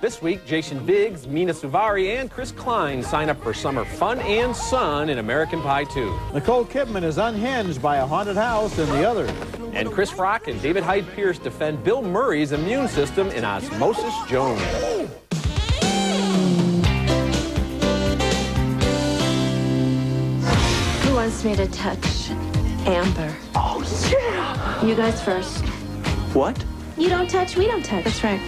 This week, Jason Biggs, Mina Suvari, and Chris Klein sign up for summer fun and sun in American Pie 2. Nicole Kidman is unhinged by a haunted house in The Other. And Chris Rock and David Hyde Pierce defend Bill Murray's immune system in Osmosis Jones. Who wants me to touch Amber? Oh, yeah! You guys first. What? You don't touch, we don't touch. That's right.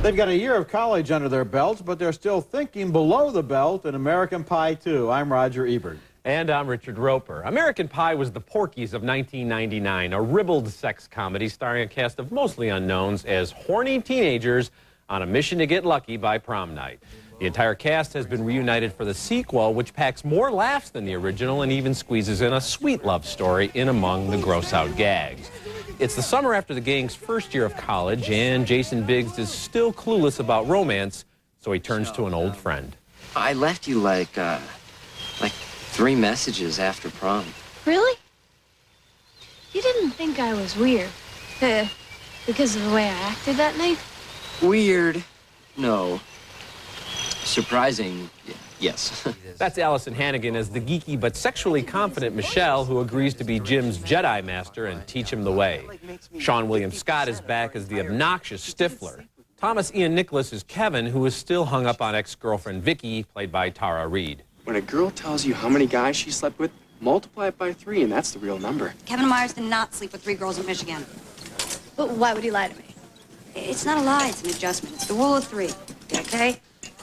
They've got a year of college under their belts, but they're still thinking below the belt in American Pie 2. I'm Roger Ebert. And I'm Richard Roeper. American Pie was the Porkies of 1999, a ribald sex comedy starring a cast of mostly unknowns as horny teenagers on a mission to get lucky by prom night. The entire cast has been reunited for the sequel, which packs more laughs than the original and even squeezes in a sweet love story in among the gross-out gags. It's the summer after the gang's first year of college, and Jason Biggs is still clueless about romance, so he turns to an old friend. I left you like 3 messages after prom. Really? You didn't think I was weird? Because of the way I acted that night? Weird? No. Surprising? Yes. That's Allison Hannigan as the geeky but sexually confident Michelle, who agrees to be Jim's Jedi Master and teach him the way. Sean William Scott is back as the obnoxious Stifler. Thomas Ian Nicholas is Kevin, who is still hung up on ex-girlfriend Vicky, played by Tara Reid. When a girl tells you how many guys she slept with, multiply it by 3, and that's the real number. Kevin Myers did not sleep with 3 girls in Michigan. But why would he lie to me? It's not a lie, it's an adjustment. It's the rule of 3, okay?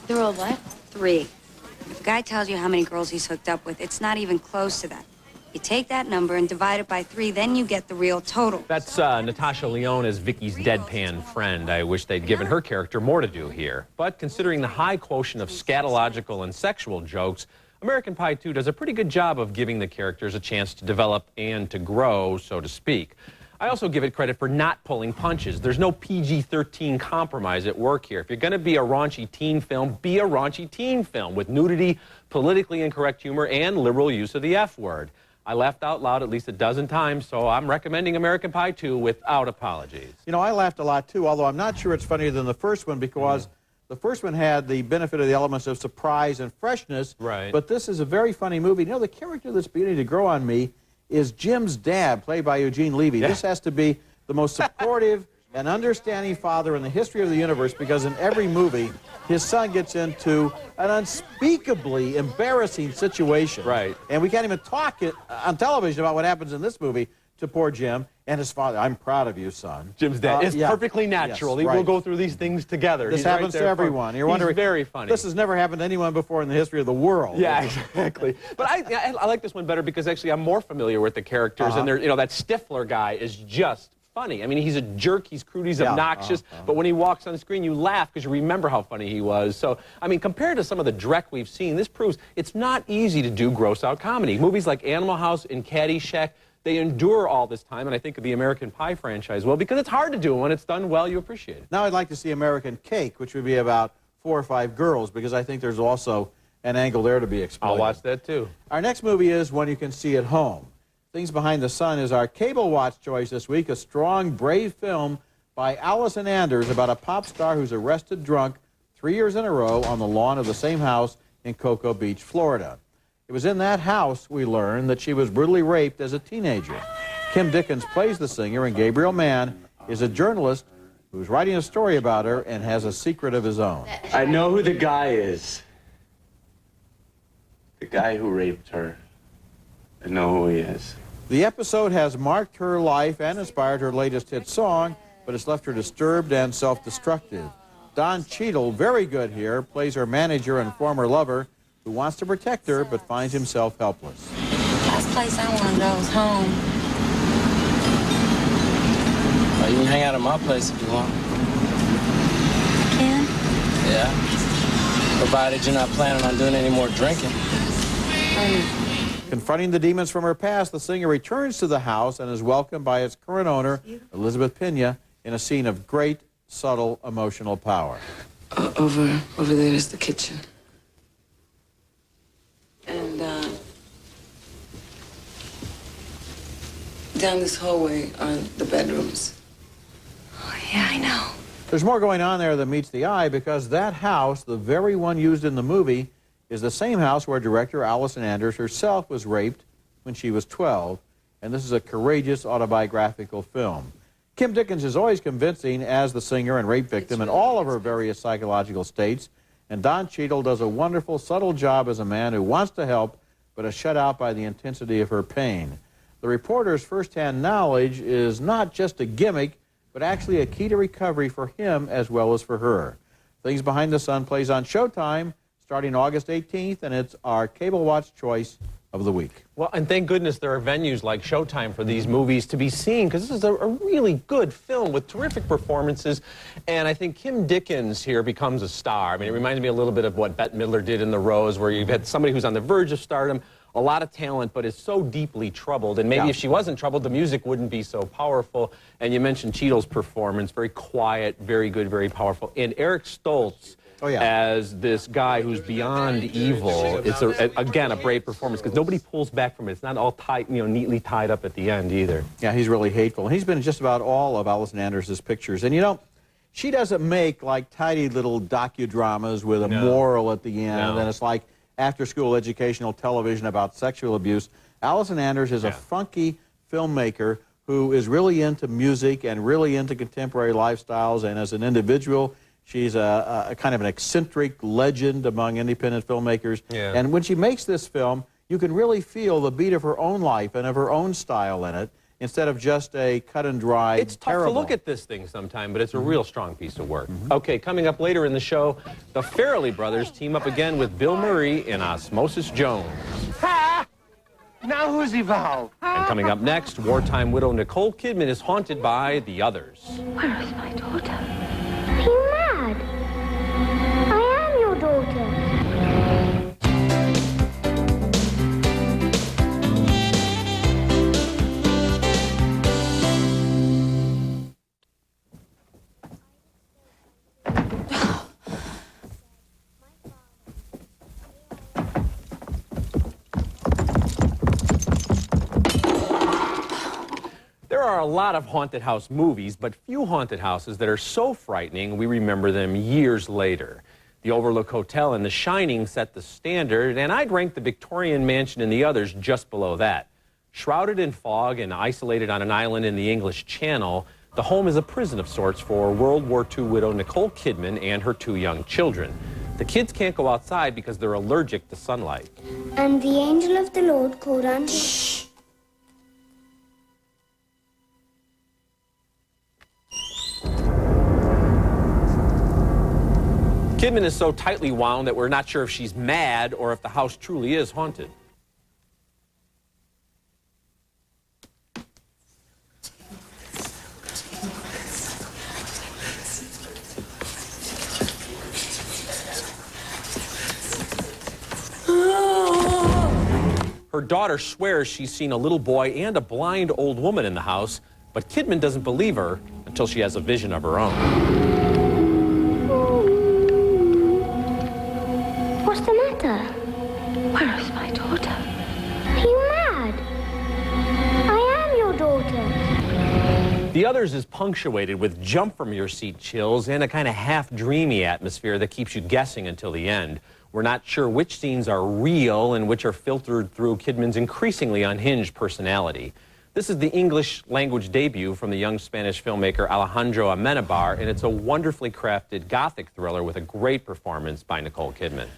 The rule of what? 3. If a guy tells you how many girls he's hooked up with, it's not even close to that. You take that number and divide it by 3, then you get the real total. That's Natasha Lyonne as Vicky's deadpan friend. I wish they'd given her character more to do here. But considering the high quotient of scatological and sexual jokes, American Pie 2 does a pretty good job of giving the characters a chance to develop and to grow, so to speak. I also give it credit for not pulling punches. There's no PG-13 compromise at work here. If you're going to be a raunchy teen film, be a raunchy teen film with nudity, politically incorrect humor, and liberal use of the F word. I laughed out loud at least a dozen times, so I'm recommending American Pie 2 without apologies. You know, I laughed a lot, too, although I'm not sure it's funnier than the first one because the first one had the benefit of the elements of surprise and freshness. Right. But this is a very funny movie. You know, the character that's beginning to grow on me is Jim's dad, played by Eugene Levy. Yeah. This has to be the most supportive and understanding father in the history of the universe because in every movie, his son gets into an unspeakably embarrassing situation. Right. And we can't even talk on television about what happens in this movie to poor Jim and his father. I'm proud of you, son. Jim's dad. It's perfectly natural. Yes, right. We'll go through these things together. This happens to everyone. You're wondering, very funny. This has never happened to anyone before in the history of the world. Yeah, exactly. But I like this one better because actually I'm more familiar with the characters, and you know, that Stifler guy is just funny. I mean, he's a jerk, he's crude, he's obnoxious, but when he walks on screen, you laugh because you remember how funny he was. So, I mean, compared to some of the dreck we've seen, this proves it's not easy to do gross-out comedy. Movies like Animal House and Caddyshack, they endure all this time, and I think of the American Pie franchise well, because it's hard to do. When it's done well, you appreciate it. Now I'd like to see American Cake, which would be about 4 or 5 girls, because I think there's also an angle there to be exploited. I'll watch that, too. Our next movie is one you can see at home. Things Behind the Sun is our cable watch choice this week, a strong, brave film by Allison Anders about a pop star who's arrested drunk 3 years in a row on the lawn of the same house in Cocoa Beach, Florida. It was in that house, we learned, that she was brutally raped as a teenager. Kim Dickens plays the singer, and Gabriel Mann is a journalist who's writing a story about her and has a secret of his own. I know who the guy is. The guy who raped her. I know who he is. The episode has marked her life and inspired her latest hit song, but it's left her disturbed and self-destructive. Don Cheadle, very good here, plays her manager and former lover who wants to protect her but finds himself helpless. The last place I want to go is home. Well, you can hang out at my place if you want. Ken? Yeah. Provided you're not planning on doing any more drinking. Confronting the demons from her past, the singer returns to the house and is welcomed by its current owner, Elizabeth Pena, in a scene of great, subtle, emotional power. Over there is the kitchen. And, down this hallway are the bedrooms. Oh, yeah, I know. There's more going on there than meets the eye, because that house, the very one used in the movie, is the same house where director Allison Anders herself was raped when she was 12, and this is a courageous autobiographical film. Kim Dickens is always convincing as the singer and rape victim in all of her various psychological states, and Don Cheadle does a wonderful, subtle job as a man who wants to help, but is shut out by the intensity of her pain. The reporter's first-hand knowledge is not just a gimmick, but actually a key to recovery for him as well as for her. Things Behind the Sun plays on Showtime starting August 18th, and it's our Cable Watch choice of the week. Well, and thank goodness there are venues like Showtime for these movies to be seen, because this is a really good film with terrific performances, and I think Kim Dickens here becomes a star. I mean, it reminds me a little bit of what Bette Midler did in The Rose, where you've had somebody who's on the verge of stardom, a lot of talent, but is so deeply troubled. And maybe if she wasn't troubled, the music wouldn't be so powerful. And you mentioned Cheadle's performance, very quiet, very good, very powerful. And Eric Stoltz as this guy who's beyond evil. It's, again, a brave performance, because nobody pulls back from it. It's not all tight, neatly tied up at the end either. Yeah, he's really hateful. And he's been in just about all of Allison Anders' pictures. And, she doesn't make, like, tidy little docudramas with a moral at the end. And it's like after-school educational television about sexual abuse. Allison Anders is a funky filmmaker who is really into music and really into contemporary lifestyles, and as an individual, she's a kind of an eccentric legend among independent filmmakers. And when she makes this film, you can really feel the beat of her own life and of her own style in it, instead of just a cut-and-dry, It's tough to look at this thing sometime, but it's a real strong piece of work. Okay, coming up later in the show, the Farrelly brothers team up again with Bill Murray in Osmosis Jones. Ha! Now who's evolved? And coming up next, wartime widow Nicole Kidman is haunted by the others. Where is my daughter? Are you mad? I am your daughter. There are a lot of haunted house movies, but few haunted houses that are so frightening we remember them years later. The Overlook Hotel and The Shining set the standard, and I'd rank the Victorian Mansion and the others just below that. Shrouded in fog and isolated on an island in the English Channel, the home is a prison of sorts for World War II widow Nicole Kidman and her 2 young children. The kids can't go outside because they're allergic to sunlight. And the angel of the Lord called unto... Shh! Kidman is so tightly wound that we're not sure if she's mad or if the house truly is haunted. Her daughter swears she's seen a little boy and a blind old woman in the house, but Kidman doesn't believe her until she has a vision of her own. What's the matter? Where is my daughter? Are you mad? I am your daughter. The Others is punctuated with jump-from-your-seat chills and a kind of half-dreamy atmosphere that keeps you guessing until the end. We're not sure which scenes are real and which are filtered through Kidman's increasingly unhinged personality. This is the English language debut from the young Spanish filmmaker Alejandro Amenabar, and it's a wonderfully crafted Gothic thriller with a great performance by Nicole Kidman.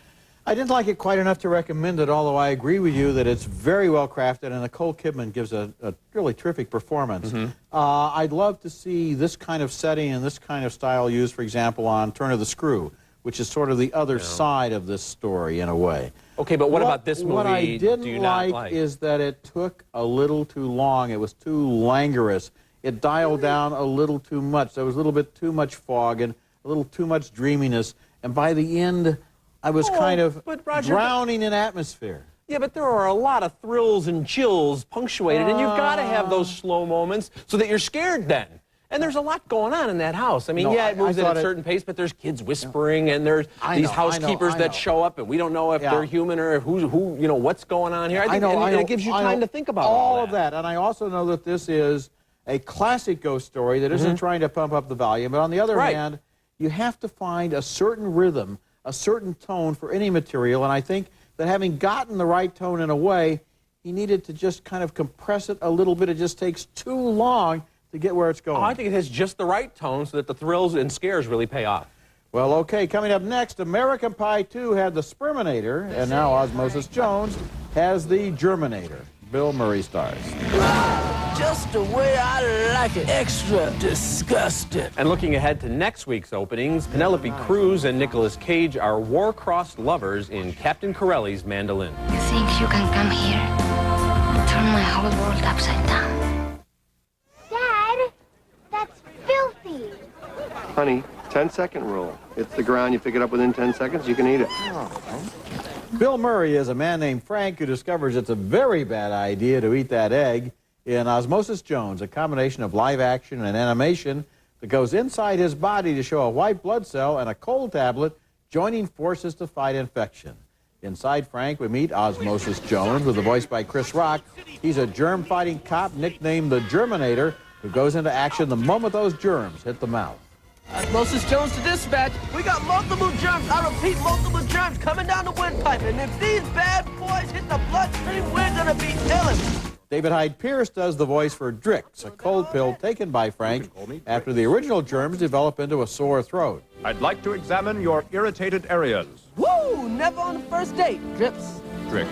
I didn't like it quite enough to recommend it, although I agree with you that it's very well crafted, and Nicole Kidman gives a really terrific performance. I'd love to see this kind of setting and this kind of style used, for example, on Turn of the Screw, which is sort of the other side of this story in a way. Okay, but what about this movie? What I didn't do you not like is that it took a little too long. It was too languorous. It dialed down a little too much. There was a little bit too much fog and a little too much dreaminess. And by the end, I was kind of drowning in atmosphere. Yeah, but there are a lot of thrills and chills punctuated, and you've got to have those slow moments so that you're scared then. And there's a lot going on in that house. I mean, it moves at a certain pace, but there's kids whispering, and there's these housekeepers that show up, and we don't know if they're human or who, what's going on here. I think it gives you time to think about all of that. And I also know that this is a classic ghost story that isn't trying to pump up the volume, but on the other hand, you have to find a certain rhythm, a certain tone for any material, and I think that having gotten the right tone in a way, he needed to just kind of compress it a little bit. It just takes too long to get where it's going. Oh, I think it has just the right tone so that the thrills and scares really pay off. Well, okay, coming up next, American Pie 2 had the Sperminator, and now Osmosis Jones has the Germinator. Bill Murray stars. Just the way I like it. Extra disgusting. And looking ahead to next week's openings, Penelope Cruz and Nicolas Cage are war-crossed lovers in Captain Corelli's Mandolin. You think you can come here and turn my whole world upside down? Dad, that's filthy. Honey, 10-second rule. It's the ground, you pick it up within 10 seconds, you can eat it. Bill Murray is a man named Frank who discovers it's a very bad idea to eat that egg in Osmosis Jones, a combination of live action and animation that goes inside his body to show a white blood cell and a cold tablet joining forces to fight infection. Inside Frank, we meet Osmosis Jones, with a voice by Chris Rock. He's a germ-fighting cop nicknamed the Germinator who goes into action the moment those germs hit the mouth. Osmosis Jones to dispatch. We got multiple germs, I repeat, multiple germs coming down the windpipe. And if these bad boys hit the bloodstream, we're gonna be killing. David Hyde Pierce does the voice for Drix, a cold pill taken by Frank after the original germs develop into a sore throat. I'd like to examine your irritated areas. Woo! Never on the first date. Drips. Drix.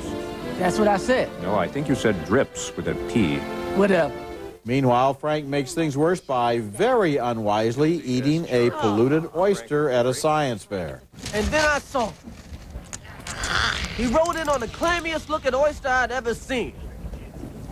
That's what I said. No, I think you said drips with a P. Whatever. Meanwhile, Frank makes things worse by very unwisely eating a polluted oyster at a science fair. And then I saw him. He rolled in on the clamiest looking oyster I'd ever seen.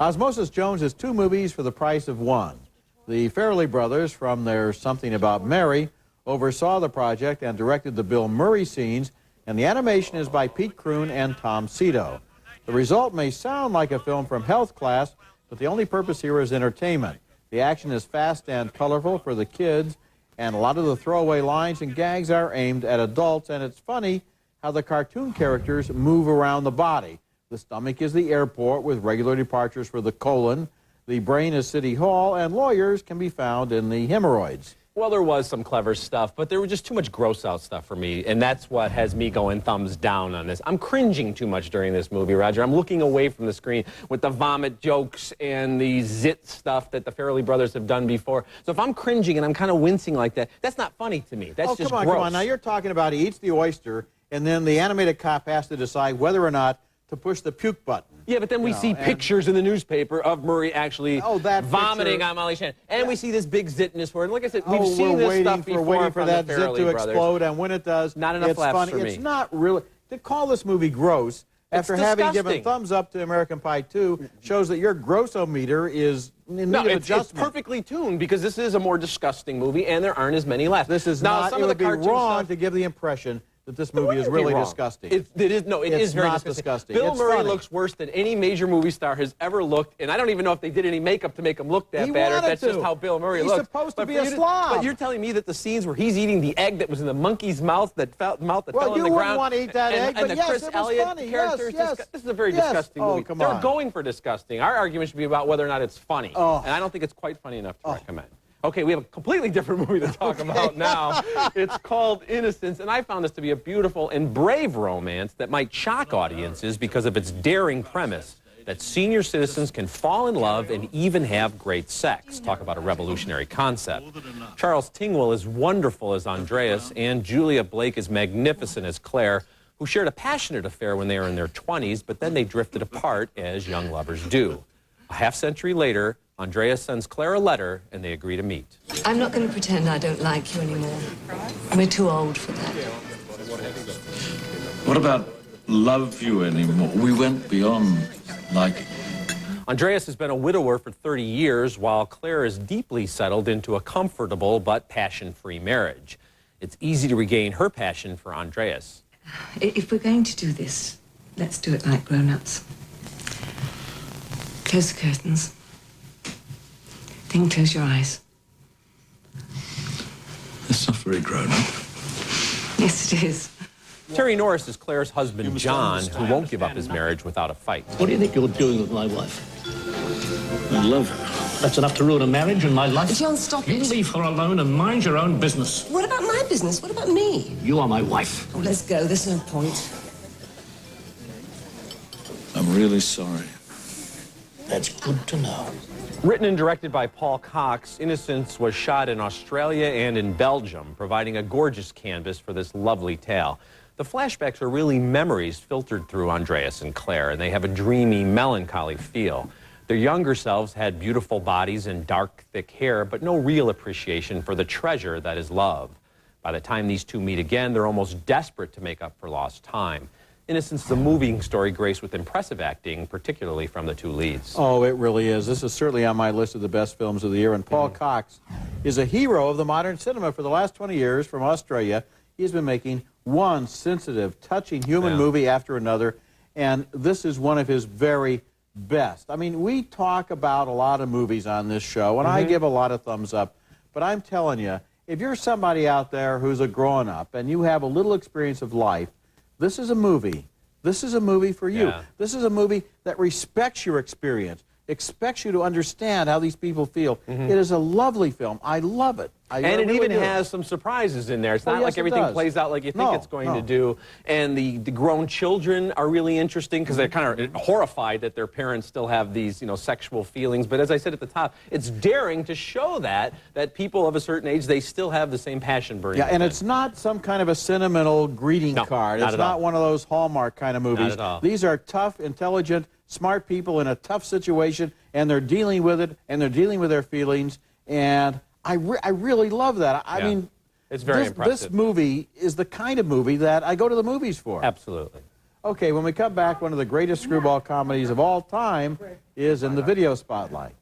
Osmosis Jones is 2 movies for the price of 1. The Farrelly brothers, from their Something About Mary, oversaw the project and directed the Bill Murray scenes, and the animation is by Pete Kroon and Tom Cito. The result may sound like a film from health class, but the only purpose here is entertainment. The action is fast and colorful for the kids, and a lot of the throwaway lines and gags are aimed at adults, and it's funny how the cartoon characters move around the body. The stomach is the airport with regular departures for the colon, the brain is City Hall, and lawyers can be found in the hemorrhoids. Well, there was some clever stuff, but there was just too much gross-out stuff for me, and that's what has me going thumbs down on this. I'm cringing too much during this movie, Roger. I'm looking away from the screen with the vomit jokes and the zit stuff that the Farrelly brothers have done before. So if I'm cringing and I'm kind of wincing like that, that's not funny to me. That's just gross. Come on. Now you're talking about he eats the oyster, and then the animated cop has to decide whether or not to push the puke button. Yeah, but then we see pictures in the newspaper of Murray actually vomiting on Molly Shannon. And we see this big zit in his forehead. Like I said, we've seen this stuff before. We're waiting for that zit to brothers. explode, and when it does, not enough it's laughs funny. for me. It's not really... To call this movie gross, after having given thumbs up to American Pie 2, shows that your grossometer is in need of adjustment. It's perfectly tuned, because this is a more disgusting movie, and there aren't as many laughs. This is now, not... some It of would the be wrong stuff, to give the impression that this movie is really disgusting. It is very disgusting. Bill Murray looks worse than any major movie star has ever looked, and I don't even know if they did any makeup to make him look that bad, or if that's just how Bill Murray looks. He's supposed to be a slob. But you're telling me that the scenes where he's eating the egg that was in the monkey's mouth that fell on the ground. Well, you wouldn't want to eat that egg, but yes, Chris it was Elliott funny. Character, Yes. this is a very disgusting movie. Come on. They're going for disgusting. Our argument should be about whether or not it's funny, and I don't think it's quite funny enough to recommend. Okay, we have a completely different movie to talk about now. It's called Innocence, and I found this to be a beautiful and brave romance that might shock audiences because of its daring premise that senior citizens can fall in love and even have great sex. Talk about a revolutionary concept. Charles Tingwell is wonderful as Andreas, and Julia Blake is magnificent as Claire, who shared a passionate affair when they were in their 20s, but then they drifted apart, as young lovers do. A half-century later, Andreas sends Claire a letter, and they agree to meet. I'm not going to pretend I don't like you anymore. We're too old for that. What about love you anymore? We went beyond liking. Andreas has been a widower for 30 years, while Claire is deeply settled into a comfortable but passion-free marriage. It's easy to regain her passion for Andreas. If we're going to do this, let's do it like grown-ups. Close the curtains. Then close your eyes. That's not very grown up. Yes, it is. Terry Norris is Claire's husband, John, who won't give up his marriage without a fight. What do you think you're doing with my wife? I love her. That's enough to ruin a marriage and my life. John, stop You it. leave her alone and mind your own business. What about my business? What about me? You are my wife. Oh, let's go. There's no point. I'm really sorry. That's good to know. Written and directed by Paul Cox, Innocence was shot in Australia and in Belgium, providing a gorgeous canvas for this lovely tale. The flashbacks are really memories filtered through Andreas and Claire, and they have a dreamy, melancholy feel. Their younger selves had beautiful bodies and dark, thick hair, but no real appreciation for the treasure that is love. By the time these two meet again, they're almost desperate to make up for lost time. Innocence is a moving story graced with impressive acting, particularly from the two leads. Oh, it really is. This is certainly on my list of the best films of the year, and Paul Cox is a hero of the modern cinema. For the last 20 years, from Australia, he's been making one sensitive, touching human movie after another, and this is one of his very best. I mean, we talk about a lot of movies on this show, and I give a lot of thumbs up, but I'm telling you, if you're somebody out there who's a grown-up and you have a little experience of life, this is a movie. This is a movie for you. Yeah. This is a movie that respects your experience, expects you to understand how these people feel. It is a lovely film. I love it. And it even has some surprises in there. It's not like everything plays out like you think it's going to do. And the grown children are really interesting because they're kind of horrified that their parents still have these, sexual feelings. But as I said at the top, it's daring to show that people of a certain age, they still have the same passion burning. Yeah, and it's not some kind of a sentimental greeting card. It's not one of those Hallmark kind of movies. Not at all. These are tough, intelligent, smart people in a tough situation, and they're dealing with it, and they're dealing with their feelings, and I really love that. I mean, it's very impressive. This movie is the kind of movie that I go to the movies for. Absolutely. Okay, when we come back, one of the greatest screwball comedies of all time is in the video spotlight.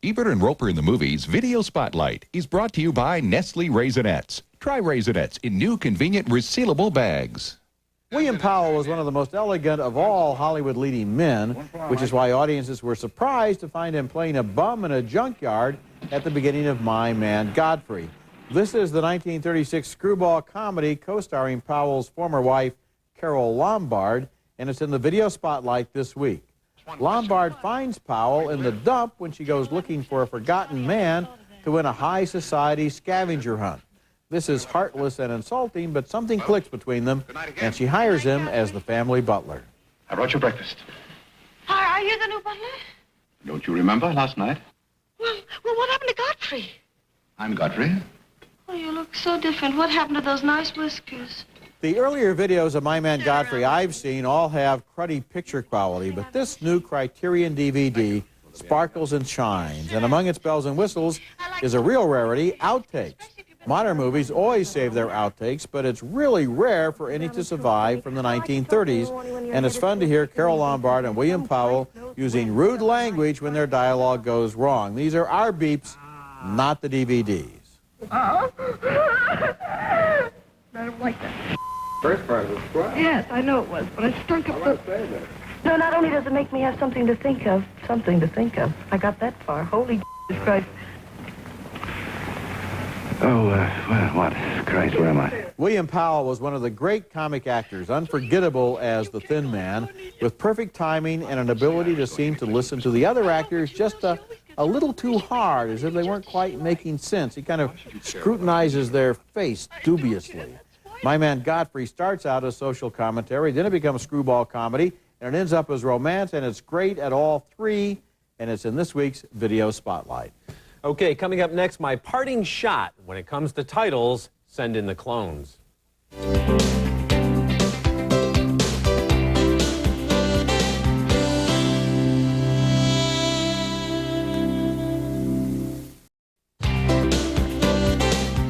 Ebert and Roeper in the Movies Video Spotlight is brought to you by Nestle Raisinets. Try Raisinets in new convenient resealable bags. William Powell was one of the most elegant of all Hollywood leading men, which is why audiences were surprised to find him playing a bum in a junkyard at the beginning of My Man Godfrey. This is the 1936 screwball comedy co-starring Powell's former wife, Carole Lombard, and it's in the video spotlight this week. Lombard finds Powell in the dump when she goes looking for a forgotten man to win a high society scavenger hunt. This is heartless and insulting, but something clicks between them, and she hires him as the family butler. I brought you breakfast. Are you the new butler? Don't you remember last night? Well, what happened to Godfrey? I'm Godfrey. Oh, you look so different. What happened to those nice whiskers? The earlier videos of My Man Godfrey I've seen all have cruddy picture quality, but this new Criterion DVD sparkles and shines, and among its bells and whistles is a real rarity, outtakes. Modern movies always save their outtakes, but it's really rare for any to survive from the 1930s, and it's fun to hear Carole Lombard and William Powell using rude language when their dialogue goes wrong. These are our beeps, not the DVDs. I don't like that. First part was squat. Yes, I know it was, but I stunk up the... No, not only does it make me have something to think of. I got that far. Holy Christ. Oh, well, what? Christ, where am I? William Powell was one of the great comic actors, unforgettable as the Thin Man, with perfect timing and an ability to seem to listen to the other actors just a little too hard, as if they weren't quite making sense. He kind of scrutinizes their face dubiously. My Man Godfrey starts out as social commentary, then it becomes screwball comedy, and it ends up as romance, and it's great at all three, and it's in this week's Video Spotlight. Okay, coming up next, my parting shot. When it comes to titles, send in the clones.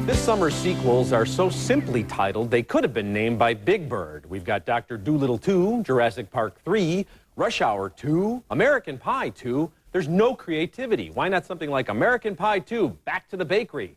This summer's sequels are so simply titled, they could have been named by Big Bird. We've got Dr. Dolittle 2, Jurassic Park 3, Rush Hour 2, American Pie 2. There's no creativity. Why not something like American Pie 2, Back to the Bakery?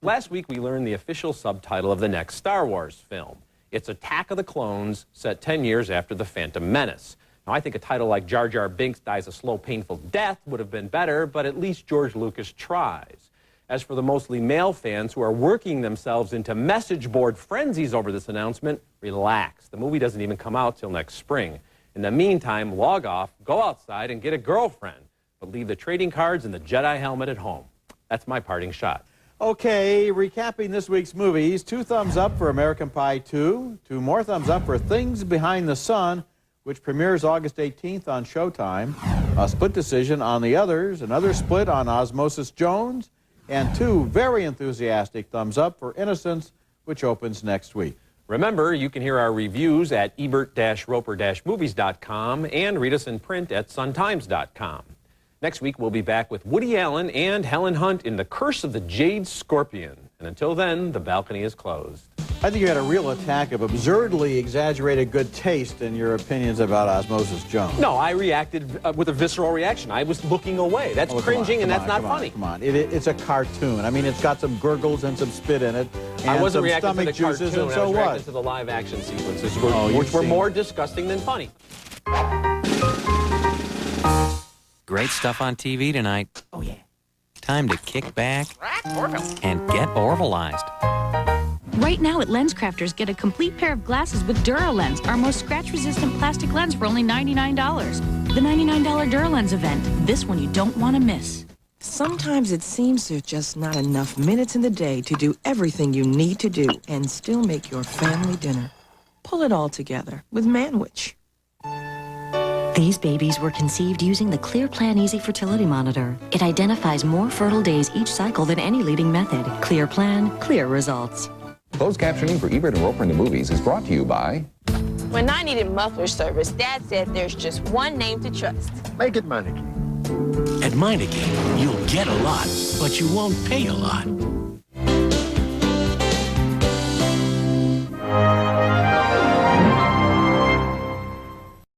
Last week, we learned the official subtitle of the next Star Wars film. It's Attack of the Clones, set 10 years after The Phantom Menace. Now, I think a title like Jar Jar Binks Dies a Slow, Painful Death would have been better, but at least George Lucas tries. As for the mostly male fans who are working themselves into message board frenzies over this announcement, relax. The movie doesn't even come out till next spring. In the meantime, log off, go outside, and get a girlfriend. But leave the trading cards and the Jedi helmet at home. That's my parting shot. Okay, recapping this week's movies, 2 thumbs up for American Pie 2, 2 more thumbs up for Things Behind the Sun, which premieres August 18th on Showtime, a split decision on The Others, another split on Osmosis Jones, and 2 very enthusiastic thumbs up for Innocence, which opens next week. Remember, you can hear our reviews at ebert-roeper-movies.com and read us in print at suntimes.com. Next week, we'll be back with Woody Allen and Helen Hunt in The Curse of the Jade Scorpion. And until then, the balcony is closed. I think you had a real attack of absurdly exaggerated good taste in your opinions about Osmosis Jones. No, I reacted with a visceral reaction. I was looking away. That's cringing, and that's not funny. Come on, it's a cartoon. I mean, it's got some gurgles and some spit in it, and I wasn't some reacting stomach to the juices, cartoon. and so I was what? reacting to the live action sequences, which were more disgusting than funny. Great stuff on TV tonight. Oh, yeah. Time to kick back and get Orvalized. Right now at LensCrafters, get a complete pair of glasses with DuraLens, our most scratch-resistant plastic lens for only $99. The $99 DuraLens event. This one you don't want to miss. Sometimes it seems there's just not enough minutes in the day to do everything you need to do and still make your family dinner. Pull it all together with Manwich. These babies were conceived using the ClearPlan Easy Fertility Monitor. It identifies more fertile days each cycle than any leading method. ClearPlan, clear results. Closed captioning for Ebert and Roeper in the Movies is brought to you by... When I needed muffler service, Dad said there's just one name to trust. Make it Meineke. At Meineke, you'll get a lot, but you won't pay a lot.